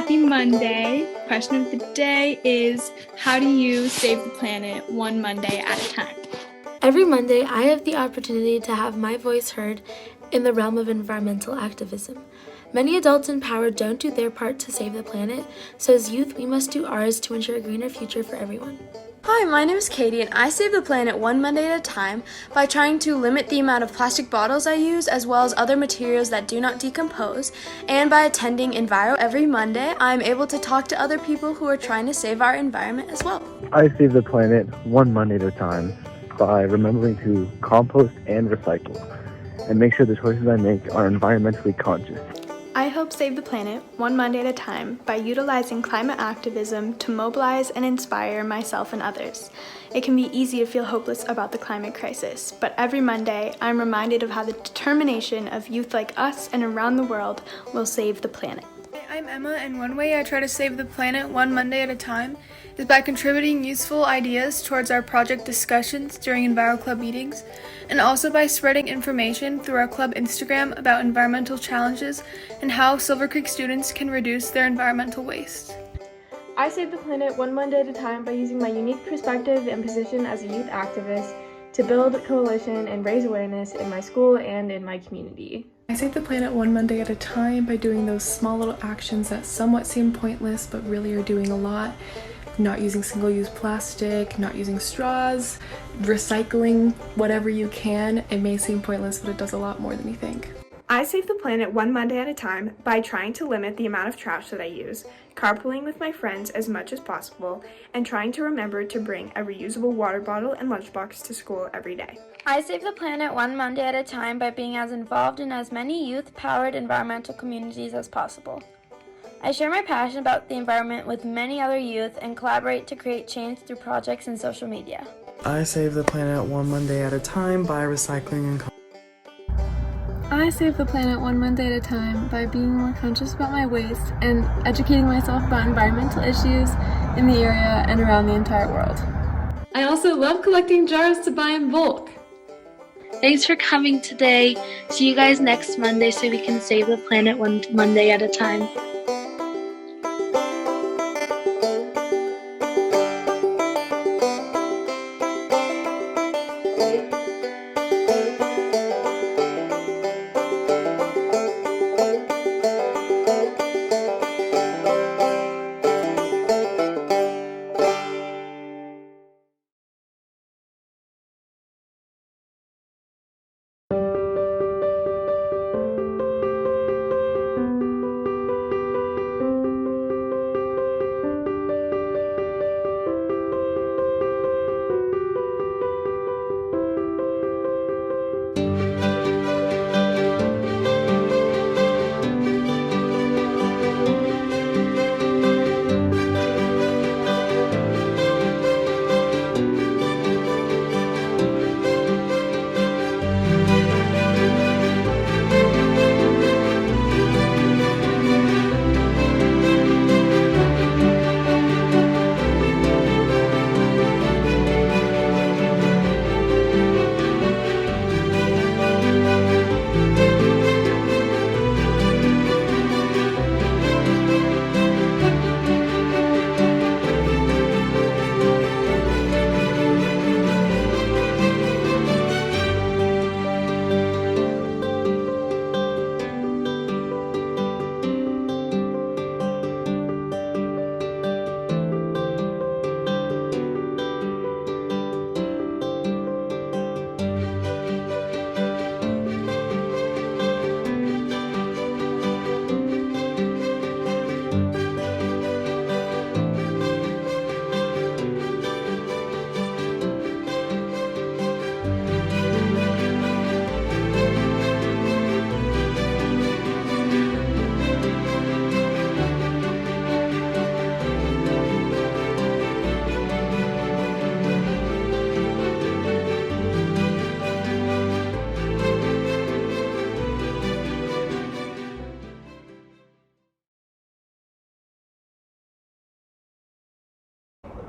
Happy Monday. Question of the day is, how do you save the planet one Monday at a time? Every Monday, I have the opportunity to have my voice heard in the realm of environmental activism. Many adults in power don't do their part to save the planet, so as youth, we must do ours to ensure a greener future for everyone. Hi, my name is Katie, and I save the planet one Monday at a time by trying to limit the amount of plastic bottles I use, as well as other materials that do not decompose. And by attending Enviro every Monday, I'm able to talk to other people who are trying to save our environment as well. I save the planet one Monday at a time by remembering to compost and recycle, and make sure the choices I make are environmentally conscious. I help save the planet one Monday at a time by utilizing climate activism to mobilize and inspire myself and others. It can be easy to feel hopeless about the climate crisis, but every Monday I'm reminded of how the determination of youth like us and around the world will save the planet. I'm Emma, and one way I try to save the planet one Monday at a time is by contributing useful ideas towards our project discussions during Enviro Club meetings, and also by spreading information through our club Instagram about environmental challenges and how Silver Creek students can reduce their environmental waste. I save the planet one Monday at a time by using my unique perspective and position as a youth activist to build a coalition and raise awareness in my school and in my community. I save the planet one Monday at a time by doing those small little actions that somewhat seem pointless but really are doing a lot. Not using single-use plastic, not using straws, recycling whatever you can. It may seem pointless, but it does a lot more than you think. I save the planet one Monday at a time by trying to limit the amount of trash that I use, carpooling with my friends as much as possible, and trying to remember to bring a reusable water bottle and lunchbox to school every day. I save the planet one Monday at a time by being as involved in as many youth-powered environmental communities as possible. I share my passion about the environment with many other youth and collaborate to create change through projects and social media. I save the planet one Monday at a time by recycling and I save the planet one Monday at a time by being more conscious about my waste and educating myself about environmental issues in the area and around the entire world. I also love collecting jars to buy in bulk. Thanks for coming today. See you guys next Monday so we can save the planet one Monday at a time.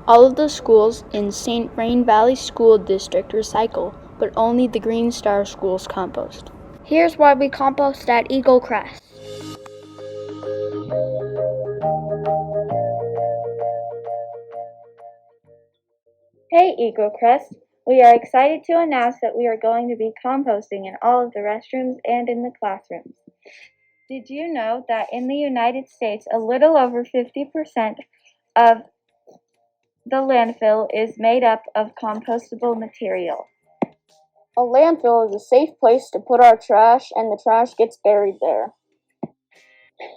All of the schools in St. Vrain Valley School District recycle, but only the Green Star schools compost. Here's why we compost at Eagle Crest. Crest. We are excited to announce that we are going to be composting in all of the restrooms and in the classrooms. Did you know that in the United States, a little over 50% of the landfill is made up of compostable material? A landfill is a safe place to put our trash, and the trash gets buried there.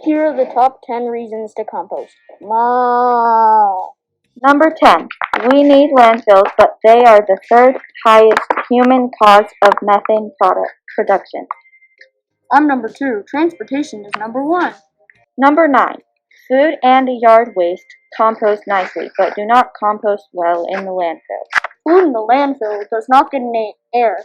Here are the top 10 reasons to compost. Wow. Number 10. We need landfills, but they are the third highest human cause of methane production. I'm number 2. Transportation is number 1. Number 9. Food and yard waste compost nicely, but do not compost well in the landfill. Food in the landfill does not get any air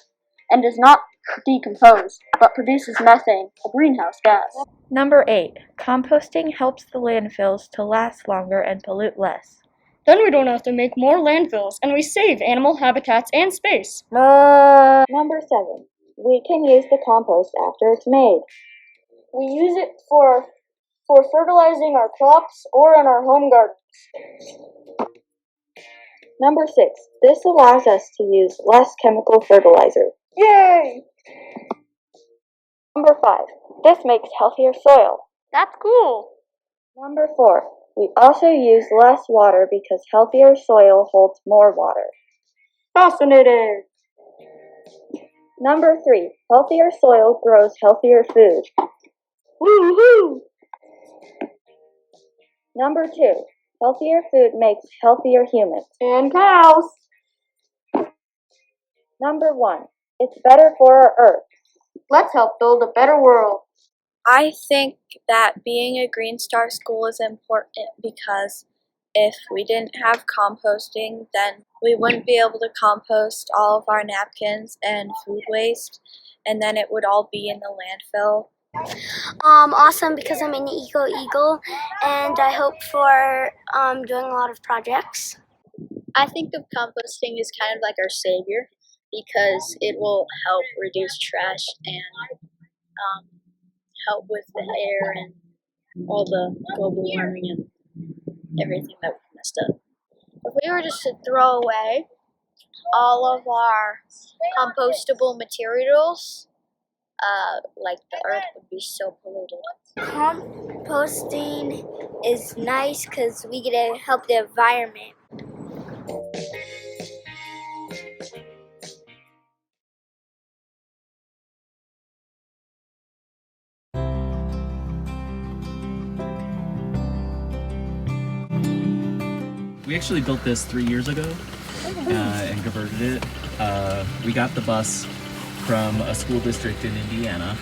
and does not decompose, but produces methane, a greenhouse gas. Number 8. Composting helps the landfills to last longer and pollute less. Then we don't have to make more landfills, and we save animal habitats and space. Number 7. We can use the compost after it's made. We use it for fertilizing our crops or in our home gardens. Number 6. This allows us to use less chemical fertilizer. Yay! Number 5. This makes healthier soil. That's cool. Number 4. We also use less water because healthier soil holds more water. Fascinating. Number 3. Healthier soil grows healthier food. Woo-hoo! Number 2. Healthier food makes healthier humans. And cows. Number 1. It's better for our earth. Let's help build a better world. I think that being a Green Star school is important because if we didn't have composting, then we wouldn't be able to compost all of our napkins and food waste, and then it would all be in the landfill. Awesome, because I'm an Eco Eagle and I hope for doing a lot of projects. I think of composting as kind of like our savior because it will help reduce trash and help with the air and all the global warming and everything that we messed up. If we were just to throw away all of our compostable materials, like the earth would be so polluted. composting is nice because we get to help the environment. We actually built this 3 years ago and converted it. We got the bus from a school district in Indiana,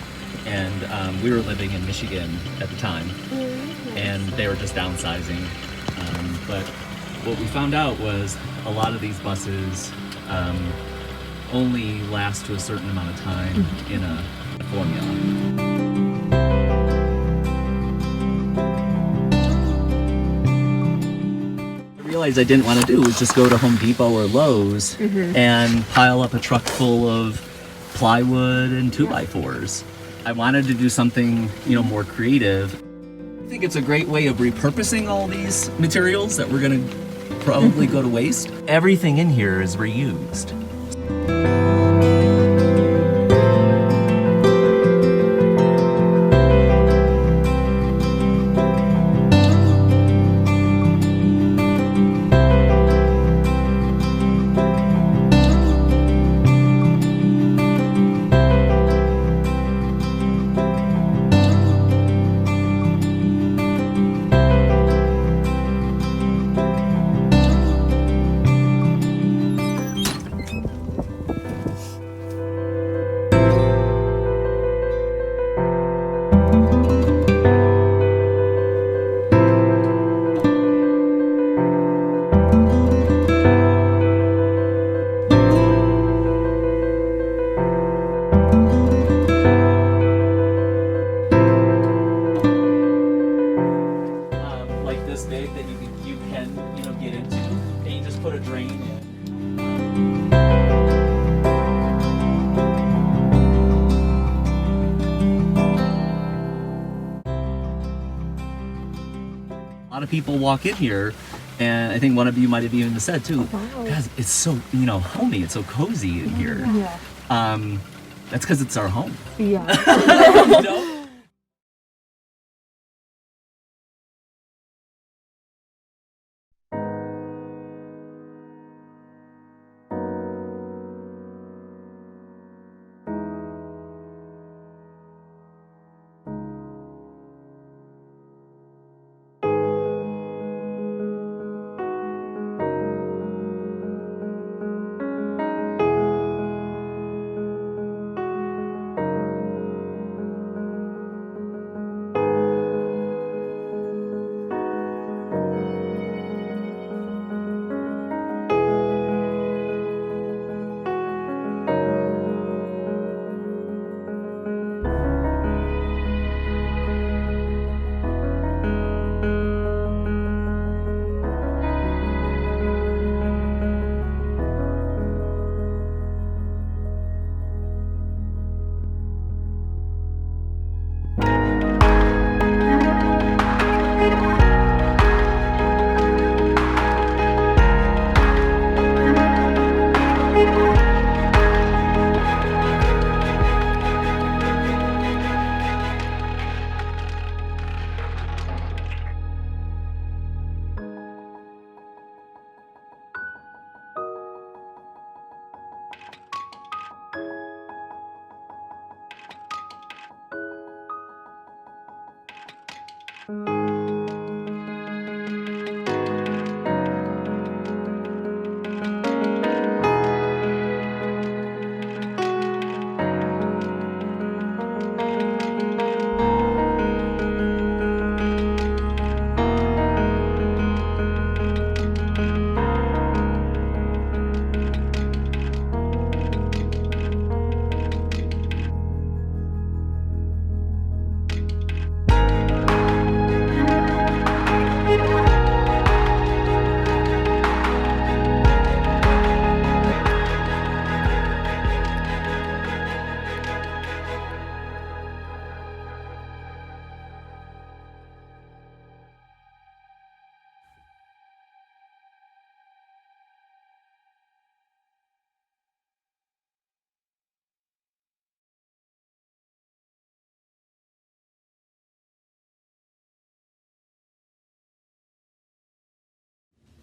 and we were living in Michigan at the time, and they were just downsizing. But what we found out was a lot of these buses only last to a certain amount of time in a formula. Realized I didn't want to do was just go to Home Depot or Lowe's and pile up a truck full of plywood and 2x4s. I wanted to do something, more creative. I think it's a great way of repurposing all these materials that we're going to probably go to waste. Everything in here is reused. A lot of people walk in here And I think one of you might have even said too, guys, it's so, homey, it's so cozy in here. Yeah. That's because it's our home. Yeah. You know?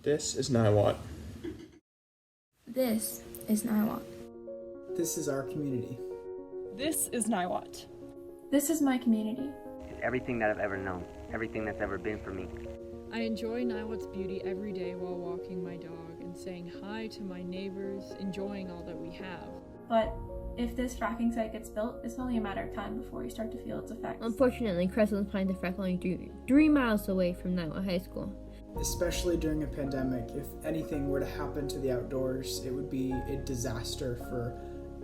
This is Niwot. This is Niwot. This is our community. This is Niwot. This is my community. It's everything that I've ever known, everything that's ever been for me. I enjoy Niwot's beauty every day while walking my dog and saying hi to my neighbors, enjoying all that we have. But if this fracking site gets built, it's only a matter of time before you start to feel its effects. Unfortunately, Crest was planning to frack only 3 miles away from Niwot High School. Especially during a pandemic, if anything were to happen to the outdoors, it would be a disaster for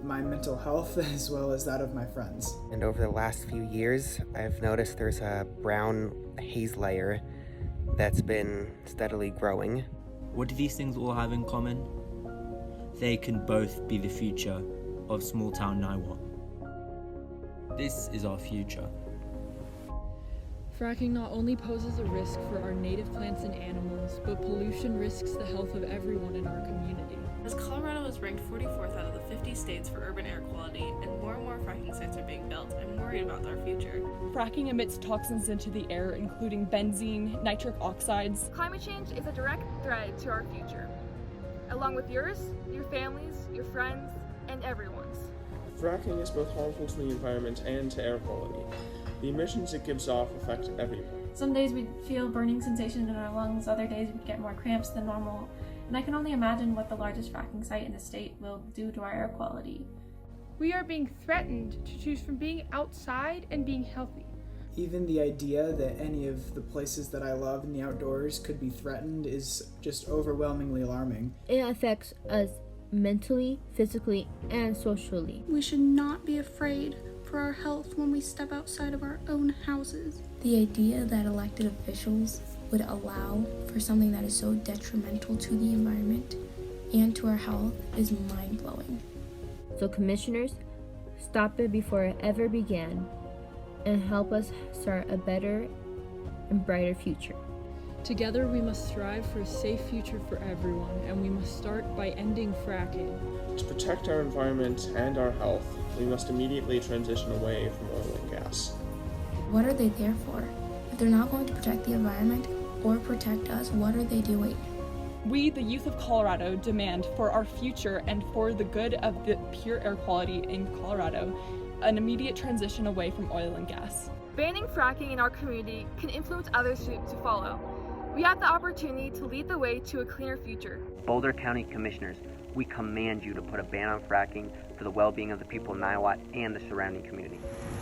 my mental health as well as that of my friends. And over the last few years, I've noticed there's a brown haze layer that's been steadily growing. What do these things all have in common? They can both be the future of small town Niwot. This is our future. Fracking not only poses a risk for our native plants and animals, but pollution risks the health of everyone in our community. As Colorado is ranked 44th out of the 50 states for urban air quality, and more fracking sites are being built, I'm worried about our future. Fracking emits toxins into the air, including benzene, nitric oxides. Climate change is a direct threat to our future, along with yours, your families, your friends, and everyone's. Fracking is both harmful to the environment and to air quality. The emissions it gives off affect everyone. Some days we'd feel burning sensation in our lungs, other days we'd get more cramps than normal, and I can only imagine what the largest fracking site in the state will do to our air quality. We are being threatened to choose from being outside and being healthy. Even the idea that any of the places that I love in the outdoors could be threatened is just overwhelmingly alarming. It affects us mentally, physically, and socially. We should not be afraid for our health when we step outside of our own houses. The idea that elected officials would allow for something that is so detrimental to the environment and to our health is mind-blowing. So commissioners, stop it before it ever began and help us start a better and brighter future. Together we must strive for a safe future for everyone, and we must start by ending fracking. To protect our environment and our health, we must immediately transition away from oil and gas. What are they there for? If they're not going to protect the environment or protect us, what are they doing? We, the youth of Colorado, demand for our future and for the good of the pure air quality in Colorado, an immediate transition away from oil and gas. Banning fracking in our community can influence others to follow. We have the opportunity to lead the way to a cleaner future. Boulder County Commissioners, we command you to put a ban on fracking for the well-being of the people of Niwot and the surrounding community.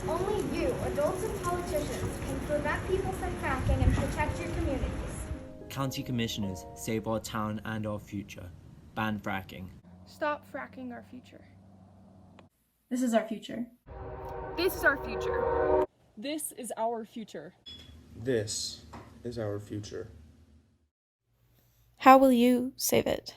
Only you, adults and politicians, can prevent people from fracking and protect your communities. County Commissioners, save our town and our future. Ban fracking. Stop fracking our future. This is our future. This is our future. This is our future. This is our future. How will you save it?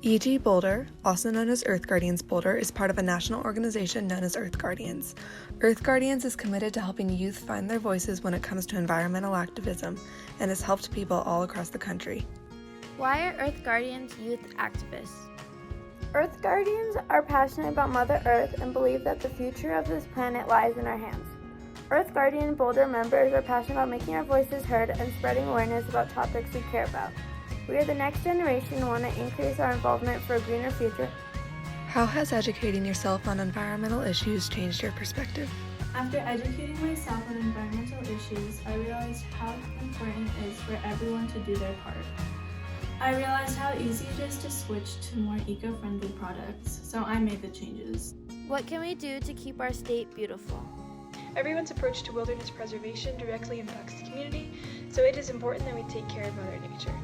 E.G. Boulder, also known as Earth Guardians Boulder, is part of a national organization known as Earth Guardians. Earth Guardians is committed to helping youth find their voices when it comes to environmental activism and has helped people all across the country. Why are Earth Guardians youth activists? Earth Guardians are passionate about Mother Earth and believe that the future of this planet lies in our hands. Earth Guardian Boulder members are passionate about making our voices heard and spreading awareness about topics we care about. We are the next generation and want to increase our involvement for a greener future. How has educating yourself on environmental issues changed your perspective? After educating myself on environmental issues, I realized how important it is for everyone to do their part. I realized how easy it is to switch to more eco-friendly products, so I made the changes. What can we do to keep our state beautiful? Everyone's approach to wilderness preservation directly impacts the community, so it is important that we take care of Mother Nature.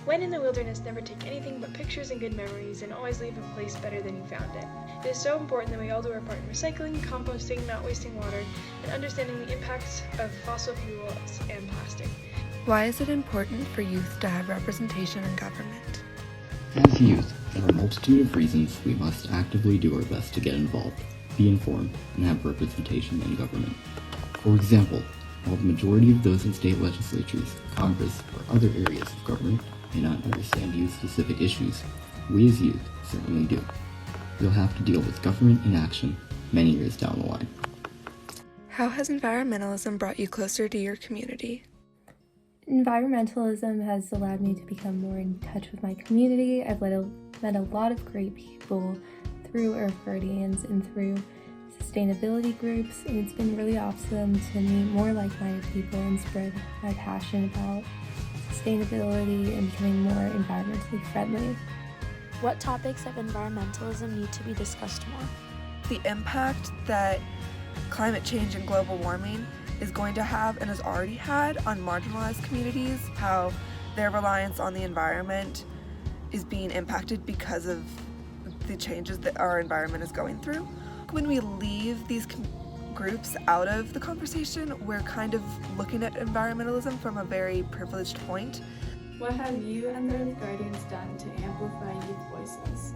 When in the wilderness, never take anything but pictures and good memories, and always leave a place better than you found it. It is so important that we all do our part in recycling, composting, not wasting water, and understanding the impacts of fossil fuels and plastic. Why is it important for youth to have representation in government? As youth, there are a multitude of reasons we must actively do our best to get involved, be informed, and have representation in government. For example, while the majority of those in state legislatures, Congress, or other areas of government may not understand youth-specific issues, we as youth certainly do. We'll have to deal with government inaction many years down the line. How has environmentalism brought you closer to your community? Environmentalism has allowed me to become more in touch with my community. I've met a lot of great people through Earth Guardians and through sustainability groups, and it's been really awesome to meet more like-minded people and spread my passion about sustainability and becoming more environmentally friendly. What topics of environmentalism need to be discussed more? The impact that climate change and global warming is going to have and has already had on marginalized communities, how their reliance on the environment is being impacted because of the changes that our environment is going through. When we leave these groups out of the conversation, we're kind of looking at environmentalism from a very privileged point. What have you and the Earth Guardians done to amplify youth voices?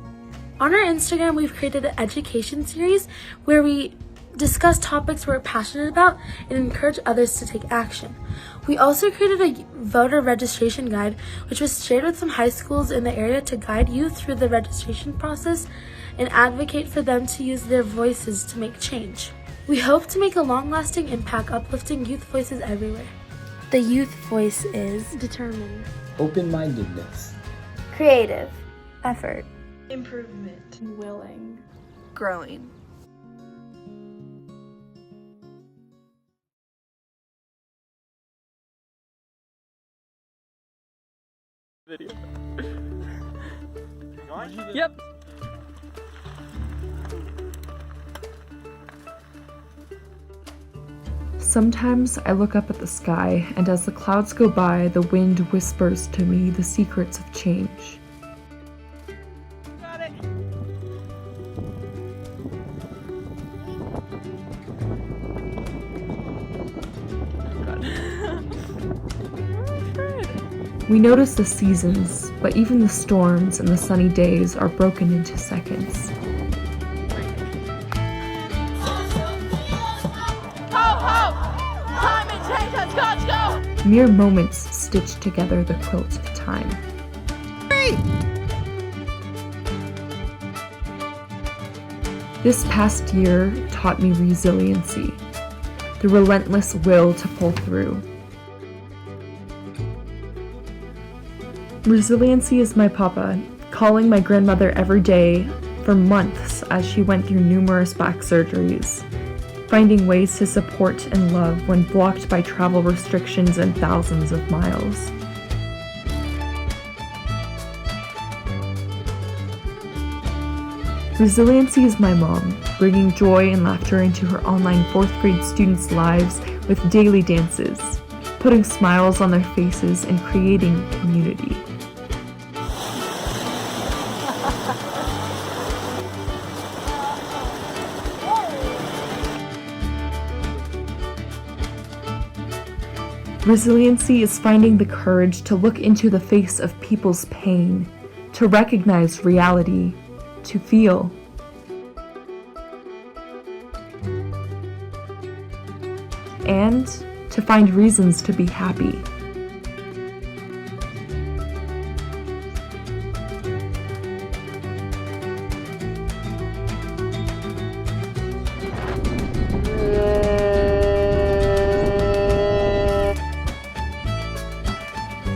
On our Instagram, we've created an education series where we discuss topics we're passionate about and encourage others to take action. We also created a voter registration guide, which was shared with some high schools in the area to guide youth through the registration process and advocate for them to use their voices to make change. We hope to make a long-lasting impact uplifting youth voices everywhere. The youth voice is determined, open-mindedness, creative, effort, improvement, willing, growing. Video. Yep. Sometimes I look up at the sky, and as the clouds go by, the wind whispers to me the secrets of change. Got it. We notice the seasons, but even the storms and the sunny days are broken into seconds. Mere moments stitch together the quilt of time. This past year taught me resiliency, the relentless will to pull through. Resiliency is my papa, calling my grandmother every day for months as she went through numerous back surgeries, finding ways to support and love when blocked by travel restrictions and thousands of miles. Resiliency is my mom, bringing joy and laughter into her online 4th grade students' lives with daily dances, putting smiles on their faces and creating community. Resiliency is finding the courage to look into the face of people's pain, to recognize reality, to feel. And to find reasons to be happy.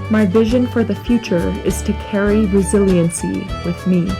My vision for the future is to carry resiliency with me.